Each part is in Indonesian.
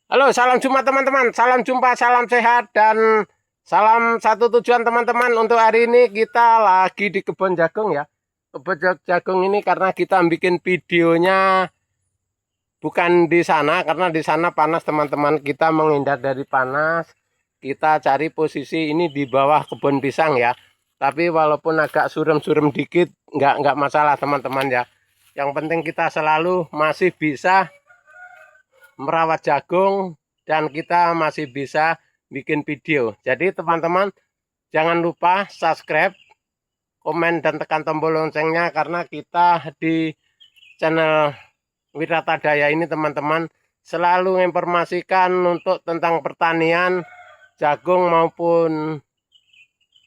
Halo, salam jumpa teman-teman. Salam jumpa, salam sehat, dan salam satu tujuan teman-teman. Untuk hari ini kita lagi di kebun jagung ya. Kebun jagung ini karena kita bikin videonya bukan di sana, karena di sana panas teman-teman. Kita menghindar dari panas. Kita cari posisi ini di bawah kebun pisang ya. Tapi walaupun agak surem-surem dikit, nggak masalah teman-teman ya. Yang penting kita selalu masih bisa merawat jagung dan kita masih bisa bikin video. Jadi teman-teman jangan lupa subscribe, komen, dan tekan tombol loncengnya karena kita di channel Wiratadaya ini teman-teman selalu informasikan untuk tentang pertanian jagung maupun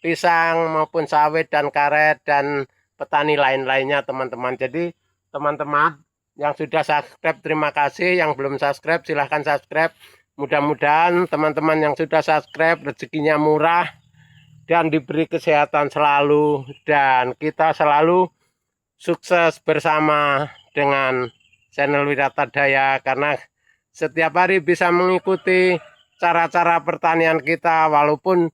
pisang maupun sawit dan karet dan petani lain-lainnya teman-teman. Jadi teman-teman yang sudah subscribe terima kasih, yang belum subscribe silahkan subscribe. Mudah-mudahan teman-teman yang sudah subscribe rezekinya murah dan diberi kesehatan selalu, dan kita selalu sukses bersama dengan channel Wiratadaya karena setiap hari bisa mengikuti cara-cara pertanian kita. Walaupun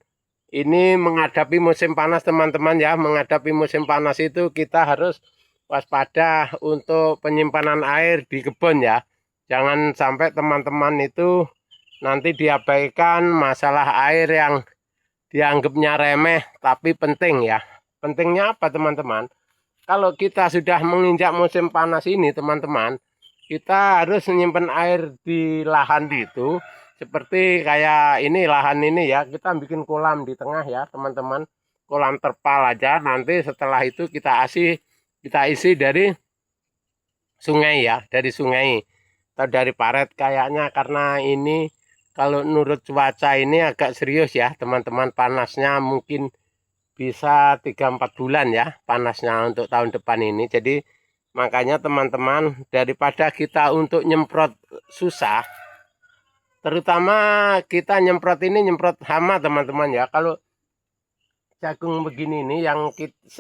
ini menghadapi musim panas teman-teman ya, menghadapi musim panas itu kita harus waspada untuk penyimpanan air di kebun ya. Jangan sampai teman-teman itu nanti diabaikan masalah air yang dianggapnya remeh tapi penting ya. Pentingnya apa teman-teman? Kalau kita sudah menginjak musim panas ini teman-teman, kita harus menyimpan air di lahan itu. Seperti kayak ini lahan ini ya, kita bikin kolam di tengah ya teman-teman. Kolam terpal aja, nanti setelah itu kita isi dari sungai ya, dari sungai atau dari paret kayaknya, karena ini kalau menurut cuaca ini agak serius ya teman-teman, panasnya mungkin bisa 3-4 bulan ya panasnya untuk tahun depan ini. Jadi makanya teman-teman daripada kita untuk nyemprot susah, terutama kita nyemprot ini nyemprot hama teman-teman ya. Kalau jagung begini nih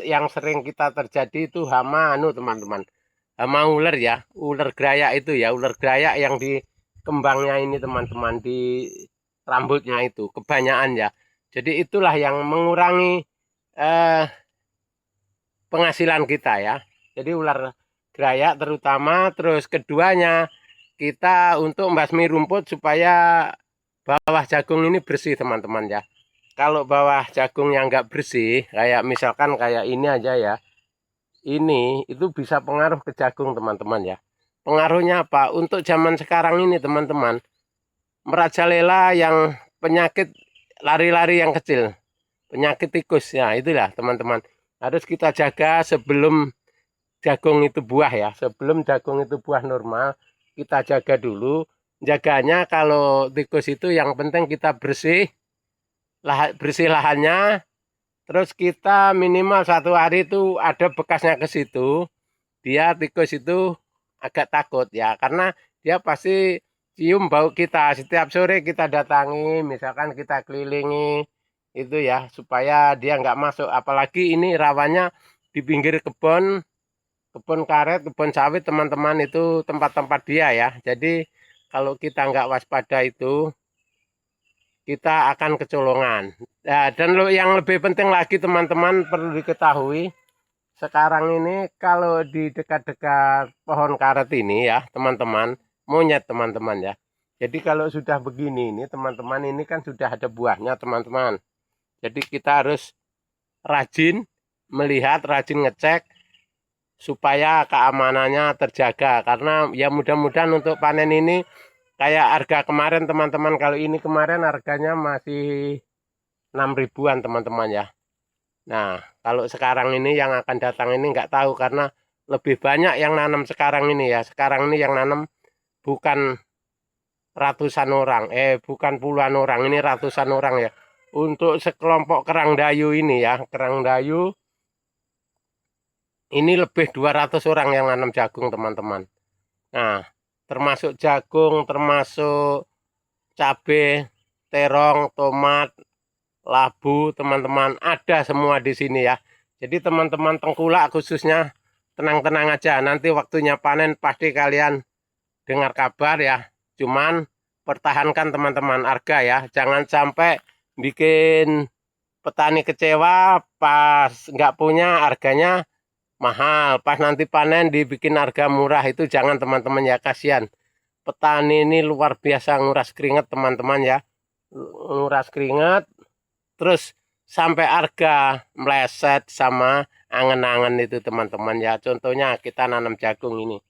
yang sering kita terjadi itu hama teman-teman. Hama ular ya, ular gerayak itu ya, ular gerayak yang di kembangnya ini teman-teman, di rambutnya itu kebanyakan ya. Jadi itulah yang mengurangi eh, penghasilan kita ya. Jadi ular gerayak terutama. Terus keduanya kita untuk membasmi rumput supaya bawah jagung ini bersih teman-teman ya. Kalau bawah jagung yang nggak bersih, kayak misalkan kayak ini aja ya, ini itu bisa pengaruh ke jagung teman-teman ya. Pengaruhnya apa? Untuk zaman sekarang ini teman-teman, merajalela yang penyakit lari-lari yang kecil, penyakit tikus ya, itulah teman-teman. Harus kita jaga sebelum jagung itu buah ya, sebelum jagung itu buah normal, kita jaga dulu. Jaganya kalau tikus itu yang penting kita bersih lahannya. Terus kita minimal 1 hari itu ada bekasnya ke situ, dia tikus itu agak takut ya, karena dia pasti cium bau kita. Setiap sore kita datangi, misalkan kita kelilingi itu ya, supaya dia nggak masuk. Apalagi ini rawannya di pinggir kebun karet, kebun sawit teman-teman, itu tempat-tempat dia ya. Jadi kalau kita nggak waspada itu kita akan kecolongan. Nah, dan yang lebih penting lagi teman-teman perlu diketahui, sekarang ini kalau di dekat-dekat pohon karet ini ya teman-teman, monyet teman-teman ya. Jadi kalau sudah begini ini teman-teman, ini kan sudah ada buahnya teman-teman. Jadi kita harus rajin melihat, rajin ngecek supaya keamanannya terjaga. Karena ya mudah-mudahan untuk panen ini kayak harga kemarin teman-teman. Kalau ini kemarin harganya masih 6 ribuan teman-teman ya. Nah, kalau sekarang ini yang akan datang ini nggak tahu, karena lebih banyak yang nanam sekarang ini ya. Sekarang ini yang nanam bukan ratusan orang, bukan puluhan orang, ini ratusan orang ya. Untuk sekelompok kerang dayu ini ya, kerang dayu ini lebih 200 orang yang nanam jagung teman-teman. Nah, termasuk jagung, termasuk cabai, terong, tomat, labu teman-teman, ada semua di sini ya. Jadi teman-teman tengkulak khususnya tenang-tenang aja, nanti waktunya panen pasti kalian dengar kabar ya. Cuman pertahankan teman-teman harga ya. Jangan sampai bikin petani kecewa pas nggak punya harganya mahal. Pas nanti panen dibikin harga murah, itu jangan teman-teman ya, kasihan. Petani ini luar biasa nguras keringat teman-teman ya. Nguras keringat terus sampai harga meleset sama angen-angen itu teman-teman ya. Contohnya kita nanam jagung ini.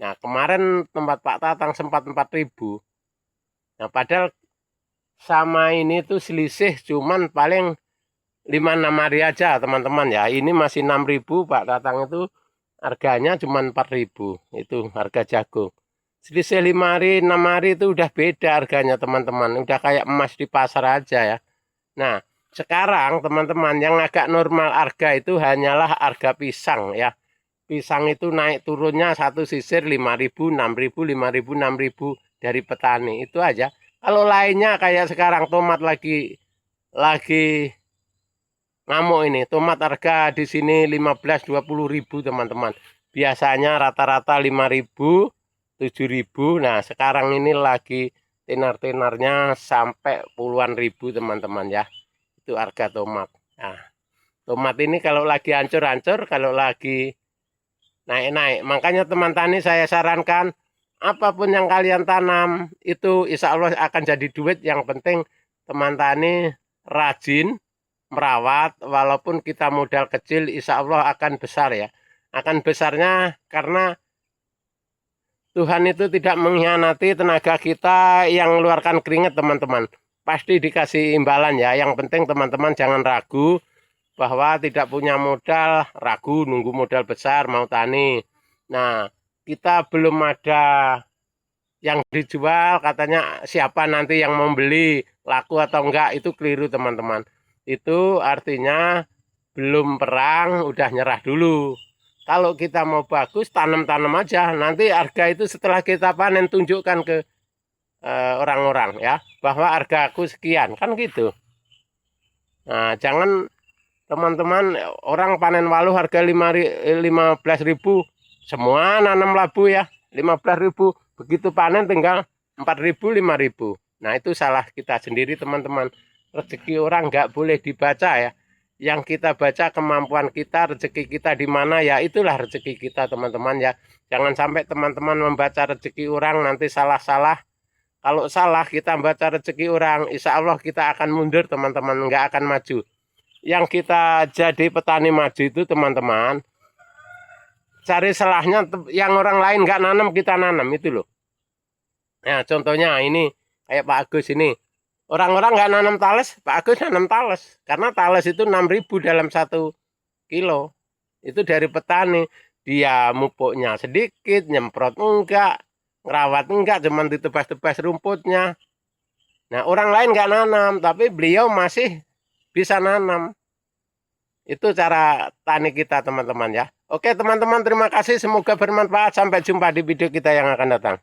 Nah, kemarin tempat Pak Tatang sempat 4.000. Nah, padahal sama ini tuh selisih cuman paling 5-6 hari aja teman-teman ya. Ini masih 6.000, Pak Tatang itu harganya cuma 4.000. Itu harga jagung. Selisih 5 hari, 6 hari itu udah beda harganya teman-teman. Udah kayak emas di pasar aja ya. Nah, sekarang teman-teman yang agak normal harga itu hanyalah harga pisang ya. Pisang itu naik turunnya satu sisir 5.000, 6.000, 5.000, 6.000 dari petani. Itu aja. Kalau lainnya kayak sekarang tomat lagi ngamuk ini. Tomat harga di sini 15-20.000 teman-teman. Biasanya rata-rata 5.000, 7.000. Nah, sekarang ini lagi tenar-tenarnya sampai puluhan ribu teman-teman ya. Itu harga tomat. Nah, tomat ini kalau lagi hancur-hancur, kalau lagi naik-naik. Makanya teman tani saya sarankan, apapun yang kalian tanam, itu insya Allah akan jadi duit. Yang penting teman tani rajin merawat, walaupun kita modal kecil, insya Allah akan besar ya. Akan besarnya karena Tuhan itu tidak mengkhianati tenaga kita yang mengeluarkan keringat teman-teman. Pasti dikasih imbalan ya. Yang penting teman-teman jangan ragu bahwa tidak punya modal, ragu nunggu modal besar mau tani. Nah, kita belum ada yang dijual, katanya siapa nanti yang mau beli, laku atau enggak, itu keliru teman-teman. Itu artinya belum perang, udah nyerah dulu. Kalau kita mau bagus, tanam-tanam aja. Nanti harga itu setelah kita panen, tunjukkan ke orang-orang ya, bahwa harga aku sekian, kan gitu. Nah, jangan teman-teman, orang panen walu harga 15.000, semua nanam labu ya, 15.000. Begitu panen tinggal 4.000, 5.000. Nah, itu salah kita sendiri teman-teman. Rezeki orang nggak boleh dibaca ya. Yang kita baca kemampuan kita, rezeki kita di mana ya, itulah rezeki kita teman-teman ya. Jangan sampai teman-teman membaca rezeki orang nanti salah-salah. Kalau salah kita baca rezeki orang, insya Allah kita akan mundur teman-teman, nggak akan maju. Yang kita jadi petani maju itu teman-teman, cari salahnya yang orang lain nggak nanam, kita nanam itu loh. Nah, contohnya ini kayak Pak Agus ini. Orang-orang nggak nanam tales, Pak Agus nanam tales. Karena tales itu 6.000 dalam 1 kilo. Itu dari petani. Dia mupuknya sedikit, nyemprot enggak, ngerawat enggak, cuman ditebas-tebas rumputnya. Nah, orang lain nggak nanam, tapi beliau masih bisa nanam. Itu cara tani kita teman-teman ya. Oke teman-teman, terima kasih. Semoga bermanfaat. Sampai jumpa di video kita yang akan datang.